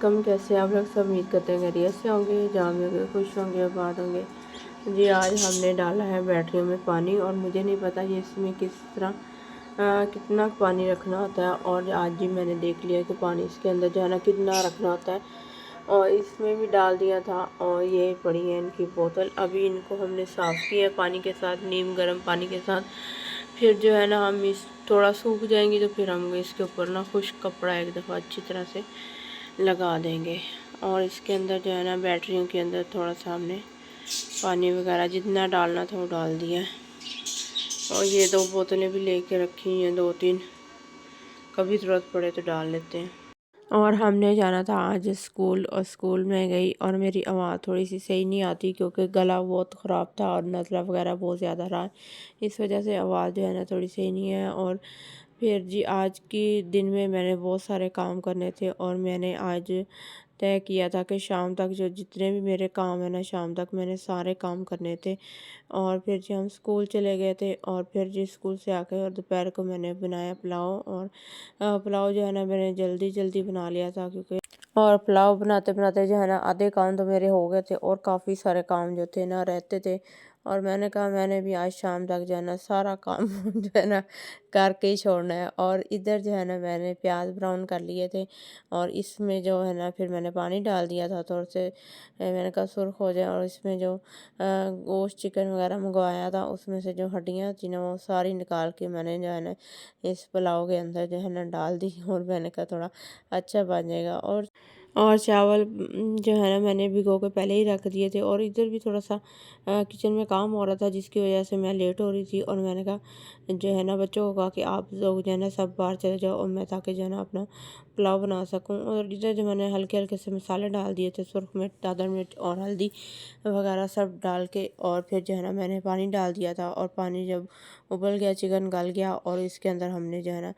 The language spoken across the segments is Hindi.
वालेकुम। कैसे आप लोग सब? उम्मीद करते हैं खैरियत से होंगे, जहाँ भी होंगे खुश होंगे, आबाद होंगे। जी आज हमने डाला है बैटरियों में पानी, और मुझे नहीं पता ये इसमें किस तरह कितना पानी रखना होता है। और आज जी मैंने देख लिया कि पानी इसके अंदर जो है ना कितना रखना होता है, और इसमें भी डाल दिया था। और ये पड़ी है इनकी बोतल। अभी इनको हमने साफ़ किया पानी के साथ, नीम गर्म पानी के साथ। फिर जो है ना हम इस थोड़ा सूख जाएंगी तो फिर हम इसके ऊपर ना खुश्क कपड़ा एक दफ़ा अच्छी तरह से लगा देंगे। और इसके अंदर जो है ना बैटरियों के अंदर थोड़ा सा हमने पानी वगैरह जितना डालना था वो डाल दिया है। और ये 2 बोतलें भी लेके रखी हैं, 2-3, कभी ज़रूरत पड़े तो डाल लेते हैं। और हमने जाना था आज स्कूल, और स्कूल में गई और मेरी आवाज़ थोड़ी सी सही नहीं आती क्योंकि गला बहुत ख़राब था और नज़ला वगैरह बहुत ज़्यादा रहा। इस वजह से आवाज़ जो है ना थोड़ी सही नहीं है। और फिर जी आज के दिन में मैंने बहुत सारे काम करने थे, और मैंने आज तय किया था कि शाम तक जो जितने भी मेरे काम है ना शाम तक मैंने सारे काम करने थे। और फिर जी हम स्कूल चले गए थे, और फिर जी स्कूल से आके और दोपहर को मैंने बनाया पुलाव। और पुलाव जो है ना मैंने जल्दी जल्दी बना लिया था, क्योंकि और पुलाव बनाते बनाते जो है ना आधे काम तो मेरे हो गए थे, और काफ़ी सारे काम जो थे ना रहते थे। और मैंने कहा मैंने भी आज शाम तक जो है ना सारा काम जो है ना करके ही छोड़ना है। और इधर जो है ना मैंने प्याज ब्राउन कर लिए थे, और इसमें जो है ना फिर मैंने पानी डाल दिया था थोड़े से, मैंने कहा सुर्ख हो जाए। और इसमें जो गोश्त चिकन वगैरह मंगवाया था उसमें से जो हड्डियाँ थी ना वो सारी निकाल के मैंने जो है ना इस पुलाव के अंदर जो है ना डाल दी। और मैंने कहा थोड़ा अच्छा बन जाएगा। और चावल जो है ना मैंने भिगो के पहले ही रख दिए थे। और इधर भी थोड़ा सा किचन में काम हो रहा था जिसकी वजह से मैं लेट हो रही थी। और मैंने कहा जो है ना बच्चों को कहा कि आप लोग जो है ना सब बाहर चले जाओ, और मैं ताकि जो है ना अपना पुलाव बना सकूं। और इधर जो मैंने हल्के हल्के से मसाले डाल दिए थे, सुरख मिर्च, दादर मिर्च और हल्दी वगैरह सब डाल के। और फिर जो है ना मैंने पानी डाल दिया था, और पानी जब उबल गया, चिकन गल गया, और इसके अंदर हमने जो है ना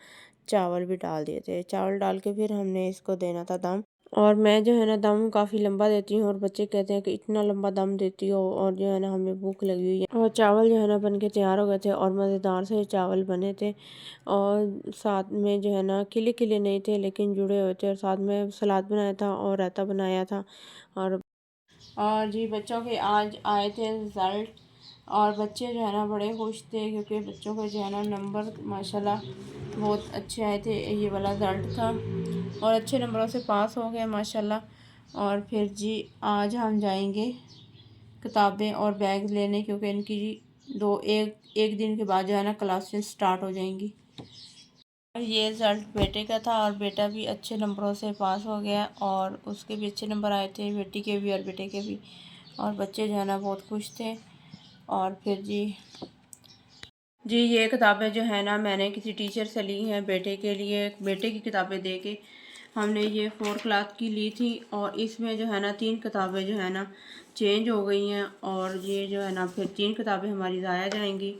चावल भी डाल दिए थे। चावल डाल के फिर हमने इसको देना था दम। और मैं जो है ना दम काफ़ी लंबा देती हूँ, और बच्चे कहते हैं कि इतना लंबा दम देती हो, और जो है ना हमें भूख लगी हुई है। और चावल जो है ना बन के तैयार हो गए थे, और मज़ेदार से चावल बने थे। और साथ में जो है ना खिले खिले नहीं थे लेकिन जुड़े हुए थे, और साथ में सलाद बनाया था और रायता बनाया था। और जी बच्चों के आज आए थे रिज़ल्ट, और बच्चे जो है ना बड़े खुश थे क्योंकि बच्चों के जो है ना नंबर माशाल्लाह बहुत अच्छे आए थे। ये वाला रिज़ल्ट था, और अच्छे नंबरों से पास हो गए माशाल्लाह। और फिर जी आज हम जाएंगे किताबें और बैग लेने, क्योंकि इनकी जी एक दिन के बाद जो है ना क्लासेस स्टार्ट हो जाएंगी। ये रिज़ल्ट बेटे का था, और बेटा भी अच्छे नंबरों से पास हो गया, और उसके भी अच्छे नंबर आए थे, बेटी के भी और बेटे के भी। और बच्चे जो है ना बहुत खुश थे। और फिर जी ये किताबें जो है ना मैंने किसी टीचर से ली हैं बेटे के लिए। बेटे की किताबें दे के हमने ये 4 क्लास की ली थी, और इसमें जो है ना 3 किताबें जो है ना चेंज हो गई हैं। और ये जो है ना फिर 3 किताबें हमारी ज़ाया जाएंगी।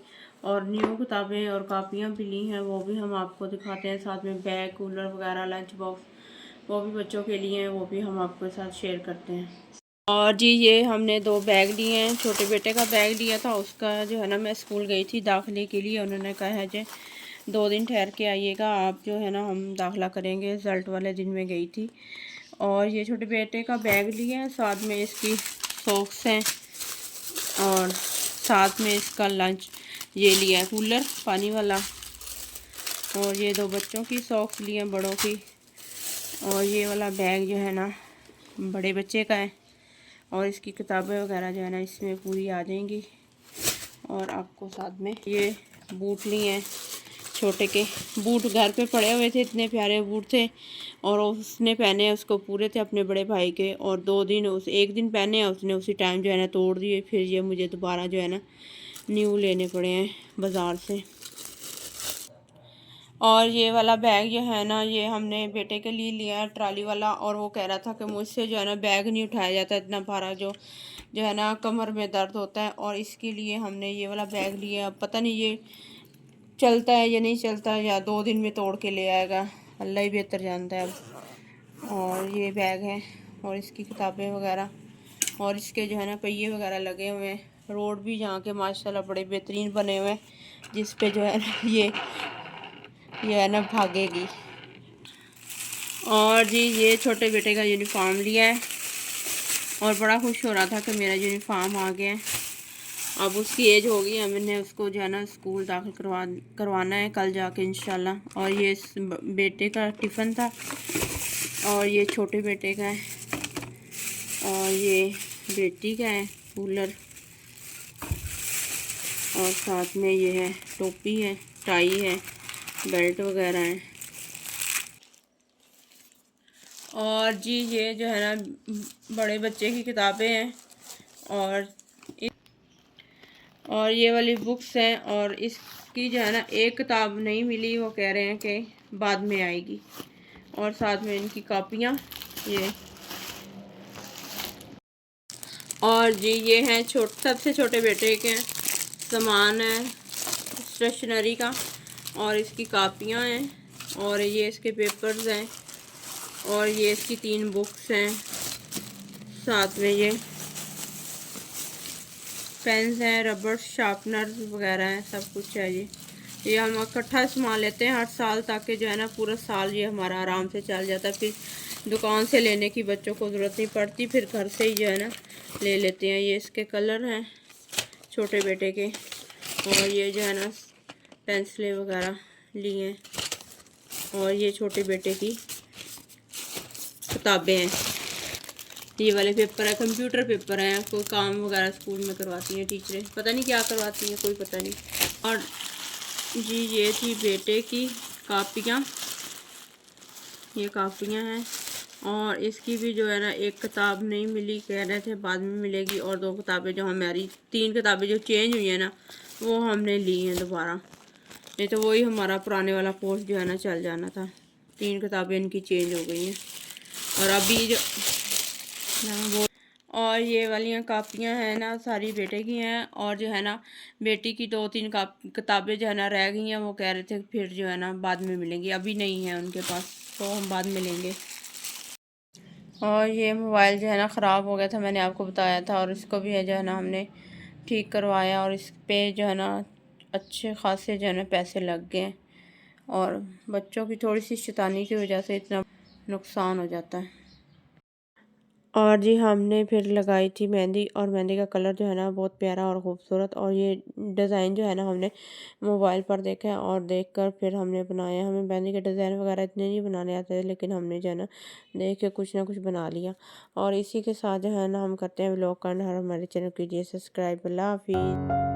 और न्यू किताबें और कापियाँ भी ली हैं, वो भी हम आपको दिखाते हैं। साथ में बैग, कूलर वगैरह, लंच बॉक्स वो भी बच्चों के लिए हैं, वो भी हम आपके साथ शेयर करते हैं। और जी ये हमने 2 बैग लिए हैं। छोटे बेटे का बैग लिया था, उसका जो है ना मैं स्कूल गई थी दाखिले के लिए, उन्होंने कहा है जो 2 दिन ठहर के आइएगा आप, जो है ना हम दाखिला करेंगे। रिज़ल्ट वाले दिन में गई थी। और ये छोटे बेटे का बैग लिया है, साथ में इसकी सॉक्स हैं, और साथ में इसका लंच ये लिया है कूलर पानी वाला। और ये 2 बच्चों की सॉक्स लिए हैं, बड़ों की। और ये वाला बैग जो है ना बड़े बच्चे का है, और इसकी किताबें वगैरह जो है ना इसमें पूरी आ जाएंगी। और आपको साथ में ये बूट लिए हैं, छोटे के बूट घर पे पड़े हुए थे, इतने प्यारे बूट थे। और उसने पहने, उसको पूरे थे अपने बड़े भाई के, और 2 दिन एक दिन पहने उसने, उसी टाइम जो है ना तोड़ दिए। फिर ये मुझे दोबारा जो है ना न्यू लेने पड़े हैं बाज़ार से। और ये वाला बैग जो है ना ये हमने बेटे के लिए लिया है, ट्राली वाला। और वो कह रहा था कि मुझसे जो है ना बैग नहीं उठाया जाता इतना भारा, जो है ना कमर में दर्द होता है। और इसके लिए हमने ये वाला बैग लिया। अब पता नहीं ये चलता है या नहीं चलता, या 2 दिन में तोड़ के ले आएगा, अल्लाह ही बेहतर जानता है अब। और ये बैग है, और इसकी किताबें वगैरह, और इसके जो है ना पहिए वगैरह लगे हुए हैं। रोड भी यहाँ के माशाल्लाह बड़े बेहतरीन बने हुए हैं, जिस पे जो है ना ये है ना भागेगी। और जी ये छोटे बेटे का यूनिफॉर्म लिया है और बड़ा खुश हो रहा था कि मेरा यूनिफॉर्म आ गया है। अब उसकी एज हो गई है, मैंने उसको जो है ना स्कूल दाखिल करवाना है कल जाके इंशाल्लाह। और ये इस बेटे का टिफ़िन था और ये छोटे बेटे का है और ये बेटी का है कूलर और साथ में ये है टोपी है, टाई है, बेल्ट वगैरह है। और जी ये जो है ना बड़े बच्चे की किताबें हैं और ये वाली बुक्स हैं। और इसकी जो है ना एक किताब नहीं मिली, वो कह रहे हैं कि बाद में आएगी। और साथ में इनकी कॉपियाँ ये। और जी ये हैं सबसे छोटे बेटे के सामान है स्टेशनरी का और इसकी कापियाँ हैं और ये इसके पेपर्स हैं और ये इसकी 3 बुक्स हैं। साथ में ये पेन्स हैं, रबड़ शार्पनर वगैरह हैं, सब कुछ है। ये हम इकट्ठा सामान लेते हैं हर साल ताकि जो है ना पूरा साल ये हमारा आराम से चल जाता है। फिर दुकान से लेने की बच्चों को ज़रूरत नहीं पड़ती, फिर घर से ही जो है ना ले लेते हैं। ये इसके कलर हैं छोटे बेटे के और ये जो है ना पेंसिलें वगैरह ली हैं और ये छोटे बेटे की किताबें हैं। ये वाले पेपर है, कंप्यूटर पेपर हैं, कोई काम वगैरह स्कूल में करवाती हैं टीचरें, पता नहीं क्या करवाती हैं, कोई पता नहीं। और जी ये थी बेटे की कापियाँ, ये कापियाँ हैं और इसकी भी जो है ना एक किताब नहीं मिली, कह रहे थे बाद में मिलेगी। और 2 किताबें जो हमारी 3 किताबें जो चेंज हुई हैं ना वो हमने ली हैं दोबारा, नहीं तो वही हमारा पुराने वाला कोर्स जो है ना चल जाना था। 3 किताबें इनकी चेंज हो गई हैं और अभी जो वो। और ये वाली कापियाँ हैं ना सारी बेटे की हैं और जो है ना बेटी की 2-3 किताबें जो है ना रह गई हैं, वो कह रहे थे फिर जो है ना बाद में मिलेंगी, अभी नहीं है उनके पास, तो हम बाद में लेंगे। और ये मोबाइल जो है ना ख़राब हो गया था, मैंने आपको बताया था, और इसको भी है जो है ना हमने ठीक करवाया और इस पे जो है ना अच्छे खासे जो है ना पैसे लग गए और बच्चों की थोड़ी सी शैतानी की वजह से इतना नुकसान हो जाता है। और जी हमने फिर लगाई थी मेहंदी और मेहंदी का कलर जो है ना बहुत प्यारा और ख़ूबसूरत, और ये डिज़ाइन जो है ना हमने मोबाइल पर देखा है और देखकर फिर हमने बनाया। हमें मेहंदी के डिज़ाइन वगैरह इतने नहीं बनाने आते थे, लेकिन हमने जो है ना देख के कुछ ना कुछ बना लिया। और इसी के साथ जो है ना हम करते हैं व्लॉग का एंड। हमारे चैनल कीजिए सब्सक्राइब। अल्लाह हाफिज़।